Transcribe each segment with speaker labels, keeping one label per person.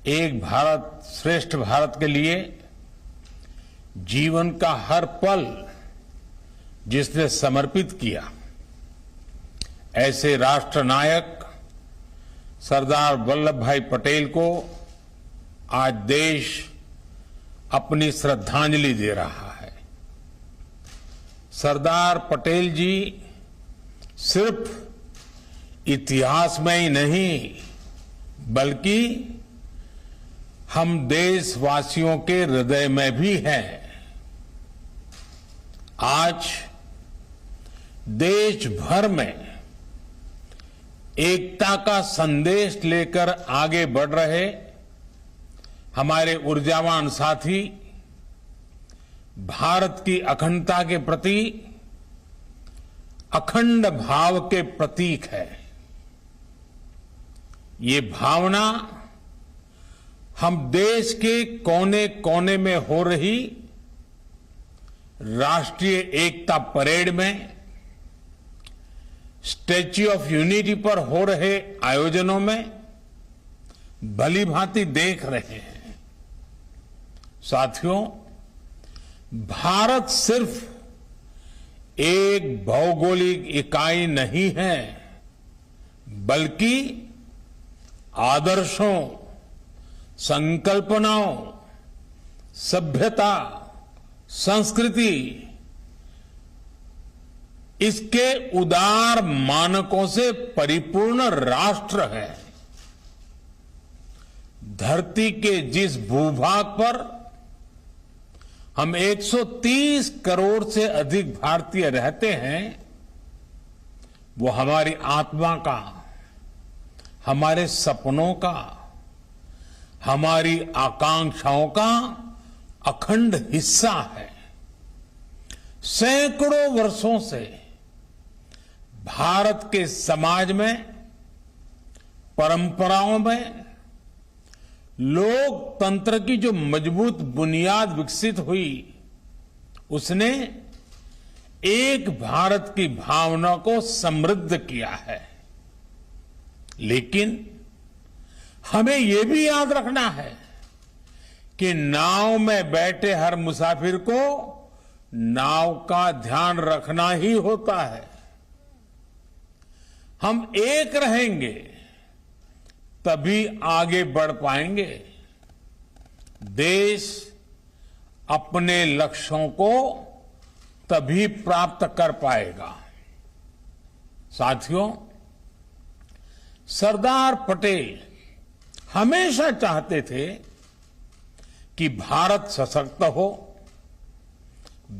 Speaker 1: एक भारत श्रेष्ठ भारत के लिए जीवन का हर पल जिसने समर्पित किया, ऐसे राष्ट्र नायक सरदार वल्लभ भाई पटेल को आज देश अपनी श्रद्धांजलि दे रहा है। सरदार पटेल जी सिर्फ इतिहास में ही नहीं बल्कि हम देशवासियों के हृदय में भी हैं। आज देश भर में एकता का संदेश लेकर आगे बढ़ रहे हमारे ऊर्जावान साथी भारत की अखंडता के प्रति अखंड भाव के प्रतीक है। ये भावना हम देश के कोने कोने में हो रही राष्ट्रीय एकता परेड में, स्टैच्यू ऑफ यूनिटी पर हो रहे आयोजनों में भली भांति देख रहे हैं। साथियों, भारत सिर्फ एक भौगोलिक इकाई नहीं है बल्कि आदर्शों, संकल्पनाओं, सभ्यता, संस्कृति, इसके उदार मानकों से परिपूर्ण राष्ट्र है। धरती के जिस भूभाग पर हम 130 करोड़ से अधिक भारतीय रहते हैं, वो हमारी आत्मा का, हमारे सपनों का, हमारी आकांक्षाओं का अखंड हिस्सा है। सैकड़ों वर्षों से भारत के समाज में, परंपराओं में लोकतंत्र की जो मजबूत बुनियाद विकसित हुई, उसने एक भारत की भावना को समृद्ध किया है। लेकिन हमें यह भी याद रखना है कि नाव में बैठे हर मुसाफिर को नाव का ध्यान रखना ही होता है। हम एक रहेंगे तभी आगे बढ़ पाएंगे। देश अपने लक्ष्यों को तभी प्राप्त कर पाएगा। साथियों, सरदार पटेल हमेशा चाहते थे कि भारत सशक्त हो,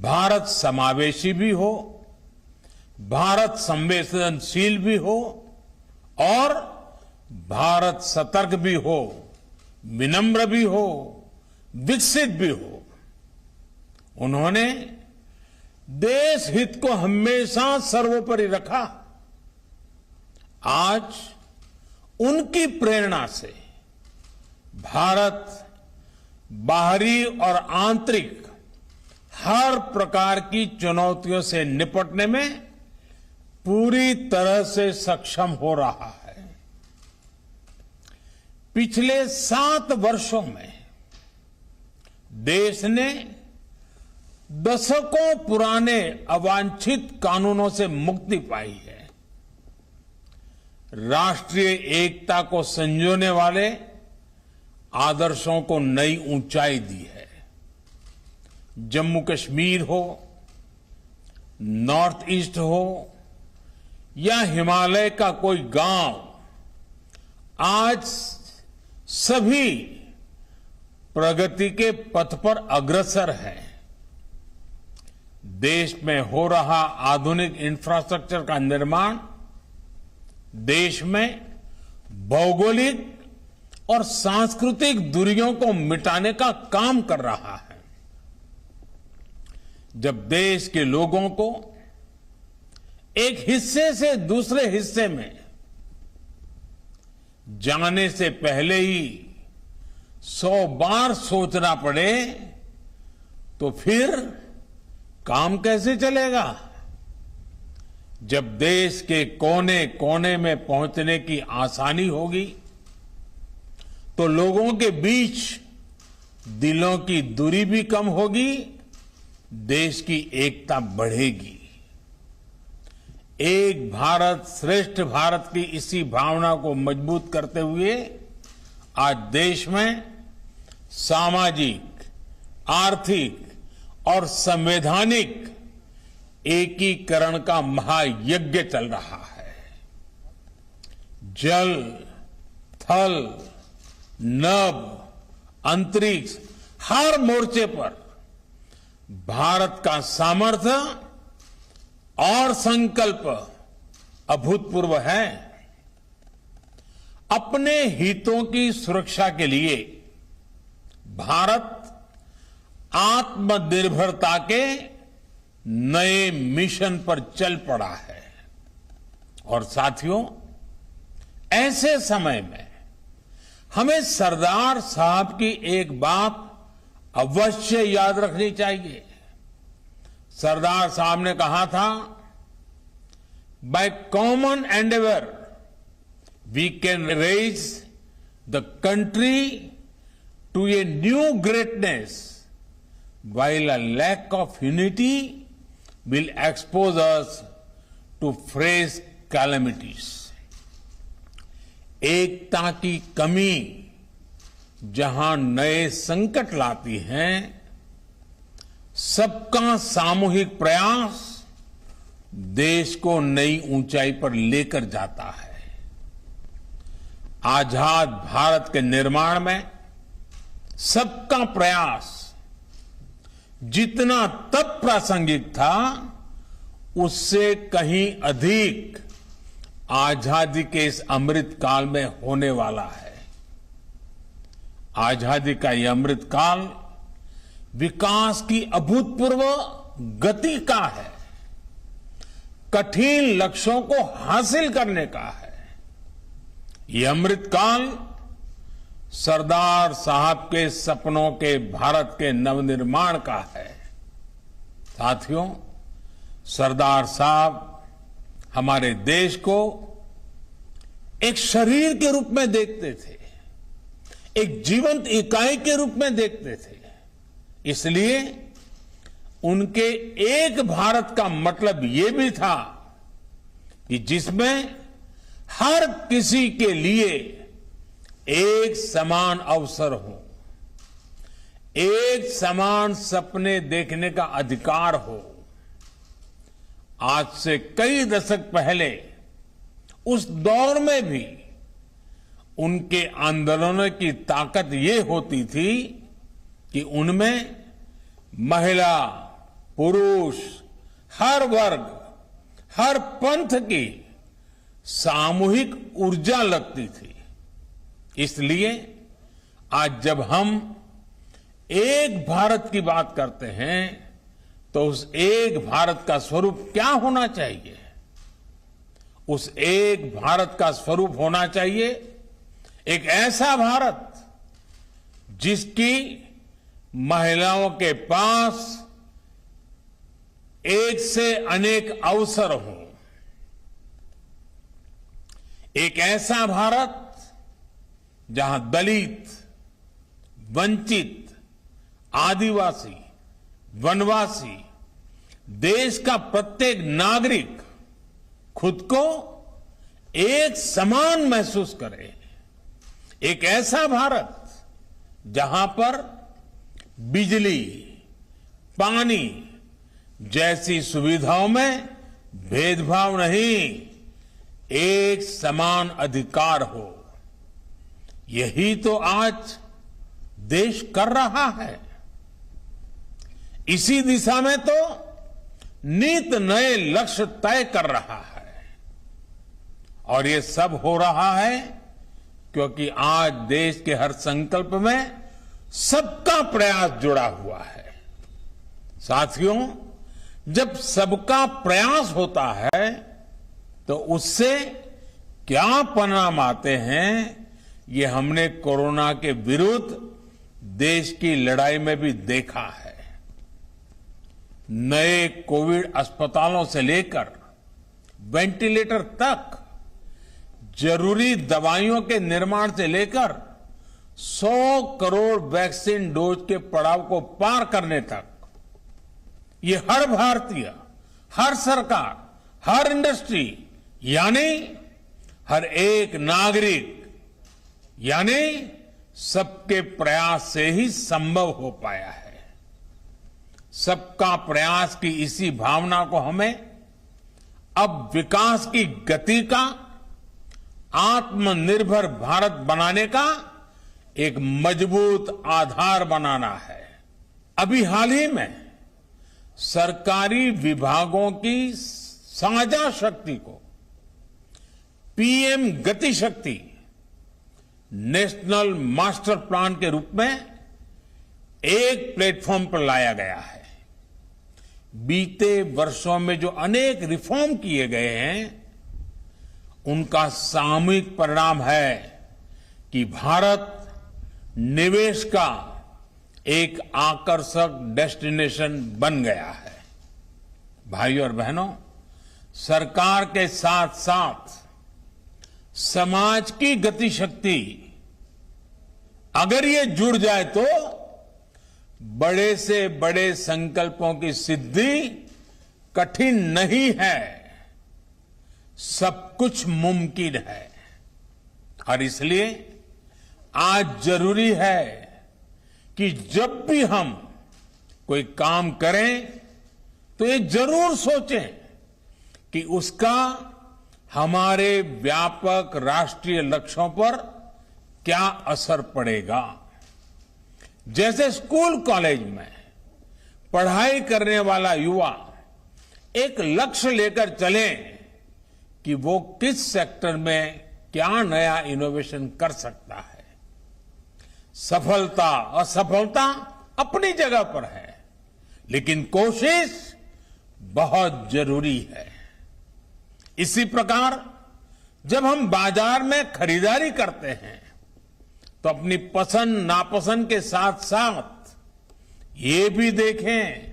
Speaker 1: भारत समावेशी भी हो, भारत संवेदनशील भी हो और भारत सतर्क भी हो, विनम्र भी हो, विकसित भी हो। उन्होंने देश हित को हमेशा सर्वोपरि रखा। आज उनकी प्रेरणा से भारत बाहरी और आंतरिक हर प्रकार की चुनौतियों से निपटने में पूरी तरह से सक्षम हो रहा है। पिछले 7 वर्षों में देश ने दशकों पुराने अवांछित कानूनों से मुक्ति पाई है। राष्ट्रीय एकता को संजोने वाले आदर्शों को नई ऊंचाई दी है। जम्मू कश्मीर हो, नॉर्थ ईस्ट हो या हिमालय का कोई गांव, आज सभी प्रगति के पथ पर अग्रसर है। देश में हो रहा आधुनिक इंफ्रास्ट्रक्चर का निर्माण देश में भौगोलिक और सांस्कृतिक दूरियों को मिटाने का काम कर रहा है। जब देश के लोगों को एक हिस्से से दूसरे हिस्से में जाने से पहले ही 100 बार सोचना पड़े तो फिर काम कैसे चलेगा। जब देश के कोने कोने में पहुंचने की आसानी होगी तो लोगों के बीच दिलों की दूरी भी कम होगी, देश की एकता बढ़ेगी। एक भारत श्रेष्ठ भारत की इसी भावना को मजबूत करते हुए आज देश में सामाजिक, आर्थिक और संवैधानिक एकीकरण का महायज्ञ चल रहा है। जल, थल, नभ, अंतरिक्ष, हर मोर्चे पर भारत का सामर्थ्य और संकल्प अभूतपूर्व है। अपने हितों की सुरक्षा के लिए भारत आत्मनिर्भरता के नए मिशन पर चल पड़ा है। और साथियों, ऐसे समय में हमें सरदार साहब की एक बात अवश्य याद रखनी चाहिए। सरदार साहब ने कहा था, by common endeavour we can raise the country to a new greatness, while a lack of unity will expose us to fresh calamities. एकता की कमी जहां नए संकट लाती है, सबका सामूहिक प्रयास देश को नई ऊंचाई पर लेकर जाता है। आजाद भारत के निर्माण में सबका प्रयास जितना तब प्रासंगिक था, उससे कहीं अधिक आजादी के इस अमृत काल में होने वाला है। आजादी का यह अमृत काल विकास की अभूतपूर्व गति का है, कठिन लक्ष्यों को हासिल करने का है। यह अमृत काल सरदार साहब के सपनों के भारत के नवनिर्माण का है। साथियों, सरदार साहब हमारे देश को एक शरीर के रूप में देखते थे, एक जीवंत इकाई के रूप में देखते थे। इसलिए उनके एक भारत का मतलब ये भी था कि जिसमें हर किसी के लिए एक समान अवसर हो, एक समान सपने देखने का अधिकार हो। आज से कई दशक पहले उस दौर में भी उनके आंदोलनों की ताकत ये होती थी कि उनमें महिला, पुरुष, हर वर्ग, हर पंथ की सामूहिक ऊर्जा लगती थी। इसलिए आज जब हम एक भारत की बात करते हैं, तो उस एक भारत का स्वरूप क्या होना चाहिए? उस एक भारत का स्वरूप होना चाहिए एक ऐसा भारत जिसकी महिलाओं के पास एक से अनेक अवसर हों। एक ऐसा भारत जहां दलित, वंचित, आदिवासी, वनवासी, देश का प्रत्येक नागरिक खुद को एक समान महसूस करे। एक ऐसा भारत जहां पर बिजली, पानी जैसी सुविधाओं में भेदभाव नहीं, एक समान अधिकार हो। यही तो आज देश कर रहा है। इसी दिशा में तो नित नए लक्ष्य तय कर रहा है। और ये सब हो रहा है क्योंकि आज देश के हर संकल्प में सबका प्रयास जुड़ा हुआ है। साथियों, जब सबका प्रयास होता है तो उससे क्या परिणाम आते हैं, ये हमने कोरोना के विरुद्ध देश की लड़ाई में भी देखा है। नए कोविड अस्पतालों से लेकर वेंटिलेटर तक, जरूरी दवाइयों के निर्माण से लेकर 100 करोड़ वैक्सीन डोज के पड़ाव को पार करने तक ये हर भारतीय, हर सरकार, हर इंडस्ट्री यानी हर एक नागरिक यानी सबके प्रयास से ही संभव हो पाया है। सबका प्रयास की इसी भावना को हमें अब विकास की गति का, आत्मनिर्भर भारत बनाने का एक मजबूत आधार बनाना है। अभी हाल ही में सरकारी विभागों की साझा शक्ति को पीएम गति शक्ति नेशनल मास्टर प्लान के रूप में एक प्लेटफॉर्म पर लाया गया है। बीते वर्षों में जो अनेक रिफॉर्म किए गए हैं, उनका सामूहिक परिणाम है कि भारत निवेश का एक आकर्षक डेस्टिनेशन बन गया है। भाइयों और बहनों, सरकार के साथ साथ समाज की गति शक्ति अगर ये जुड़ जाए तो बड़े से बड़े संकल्पों की सिद्धि कठिन नहीं है, सब कुछ मुमकिन है। और इसलिए आज जरूरी है कि जब भी हम कोई काम करें तो ये जरूर सोचें कि उसका हमारे व्यापक राष्ट्रीय लक्ष्यों पर क्या असर पड़ेगा। जैसे स्कूल कॉलेज में पढ़ाई करने वाला युवा एक लक्ष्य लेकर चले कि वो किस सेक्टर में क्या नया इनोवेशन कर सकता है। सफलता असफलता अपनी जगह पर है, लेकिन कोशिश बहुत जरूरी है। इसी प्रकार जब हम बाजार में खरीदारी करते हैं तो अपनी पसंद नापसंद के साथ साथ ये भी देखें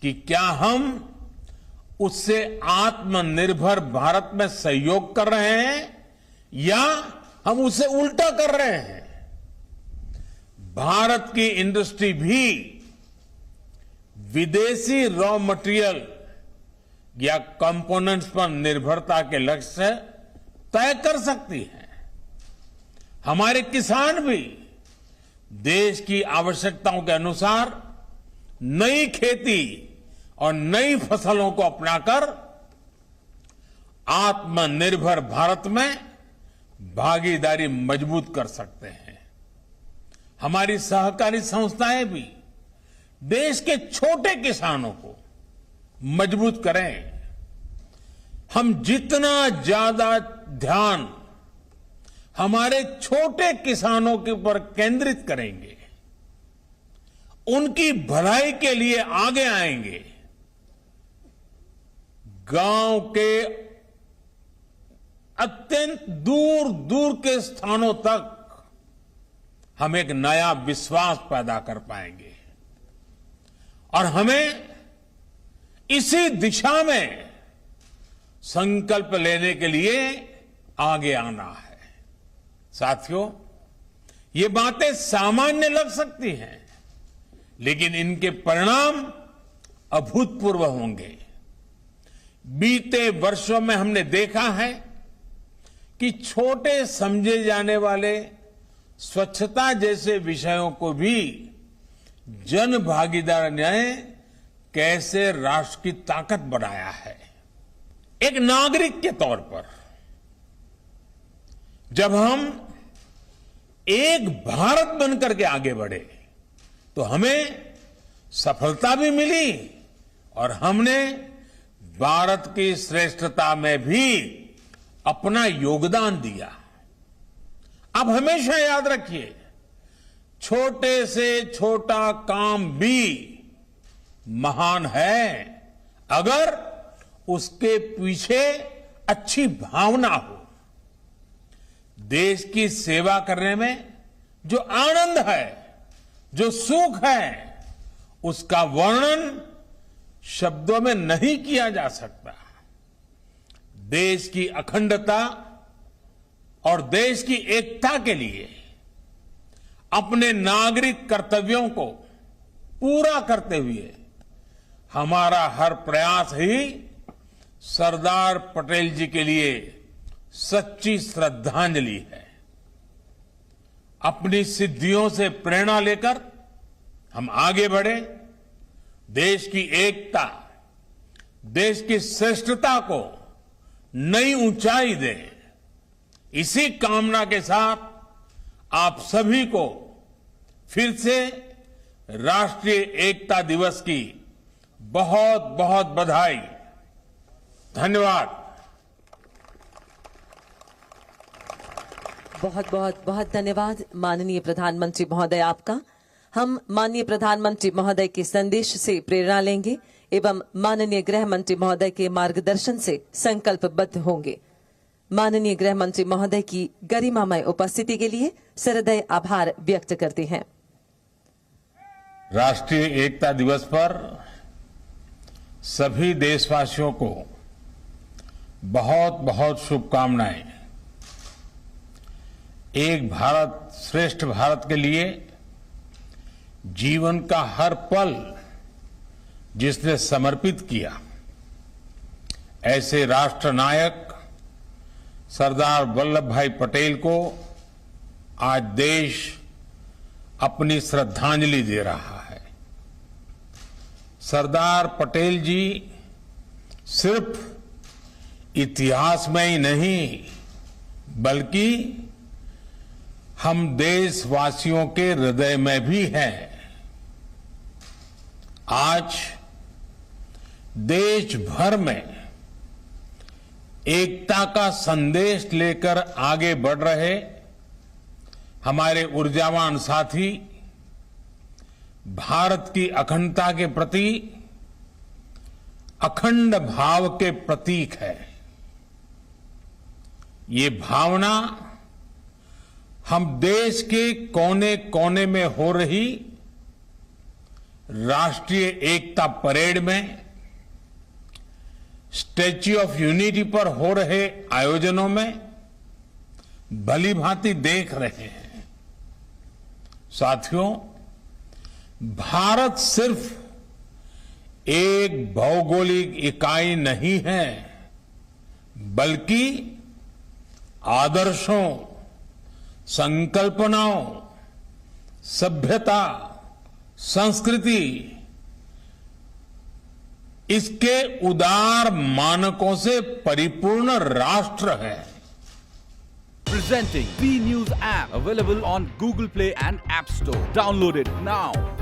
Speaker 1: कि क्या हम उससे आत्मनिर्भर भारत में सहयोग कर रहे हैं या हम उसे उल्टा कर रहे हैं। भारत की इंडस्ट्री भी विदेशी रॉ मटेरियल या कंपोनेंट्स पर निर्भरता के लक्ष्य तय कर सकती है। हमारे किसान भी देश की आवश्यकताओं के अनुसार नई खेती और नई फसलों को अपनाकर आत्मनिर्भर भारत में भागीदारी मजबूत कर सकते हैं। हमारी सहकारी संस्थाएं भी देश के छोटे किसानों को मजबूत करें। हम जितना ज्यादा ध्यान हमारे छोटे किसानों के ऊपर केंद्रित करेंगे, उनकी भलाई के लिए आगे आएंगे, गांव के अत्यंत दूर दूर के स्थानों तक हम एक नया विश्वास पैदा कर पाएंगे। और हमें इसी दिशा में संकल्प लेने के लिए आगे आना है। साथियों, ये बातें सामान्य लग सकती हैं, लेकिन इनके परिणाम अभूतपूर्व होंगे। बीते वर्षों में हमने देखा है कि छोटे समझे जाने वाले स्वच्छता जैसे विषयों को भी जन भागीदारी ने कैसे राष्ट्र की ताकत बनाया है। एक नागरिक के तौर पर जब हम एक भारत बनकर के आगे बढ़े तो हमें सफलता भी मिली और हमने भारत की श्रेष्ठता में भी अपना योगदान दिया। अब हमेशा याद रखिए, छोटे से छोटा काम भी महान है अगर उसके पीछे अच्छी भावना हो। देश की सेवा करने में जो आनंद है, जो सुख है, उसका वर्णन शब्दों में नहीं किया जा सकता। देश की अखंडता और देश की एकता के लिए अपने नागरिक कर्तव्यों को पूरा करते हुए हमारा हर प्रयास ही सरदार पटेल जी के लिए सच्ची श्रद्धांजलि है। अपनी सिद्धियों से प्रेरणा लेकर हम आगे बढ़े, देश की एकता, देश की श्रेष्ठता को नई ऊंचाई दें। इसी कामना के साथ आप सभी को फिर से राष्ट्रीय एकता दिवस की बहुत बहुत बधाई। धन्यवाद।
Speaker 2: बहुत बहुत बहुत धन्यवाद माननीय प्रधानमंत्री महोदय आपका। हम माननीय प्रधानमंत्री महोदय के संदेश से प्रेरणा लेंगे एवं माननीय गृह मंत्री महोदय के मार्गदर्शन से संकल्पबद्ध होंगे। माननीय गृह मंत्री महोदय की गरिमामय उपस्थिति के लिए सहृदय आभार व्यक्त करते हैं।
Speaker 1: राष्ट्रीय एकता दिवस पर सभी देशवासियों को बहुत बहुत शुभकामनाएं। एक भारत श्रेष्ठ भारत के लिए जीवन का हर पल जिसने समर्पित किया, ऐसे राष्ट्र नायक सरदार वल्लभ भाई पटेल को आज देश अपनी श्रद्धांजलि दे रहा है। सरदार पटेल जी सिर्फ इतिहास में ही नहीं बल्कि हम देशवासियों के हृदय में भी हैं। आज देश भर में एकता का संदेश लेकर आगे बढ़ रहे हमारे ऊर्जावान साथी भारत की अखंडता के प्रति अखंड भाव के प्रतीक है। ये भावना हम देश के कोने कोने में हो रही राष्ट्रीय एकता परेड में, स्टैच्यू ऑफ यूनिटी पर हो रहे आयोजनों में भली भांति देख रहे हैं। साथियों, भारत सिर्फ एक भौगोलिक इकाई नहीं है बल्कि आदर्शों, संकल्पनाओं, सभ्यता, संस्कृति, इसके उदार मानकों से परिपूर्ण राष्ट्र है।
Speaker 3: Presenting B News app available on Google Play and App Store. Download it now.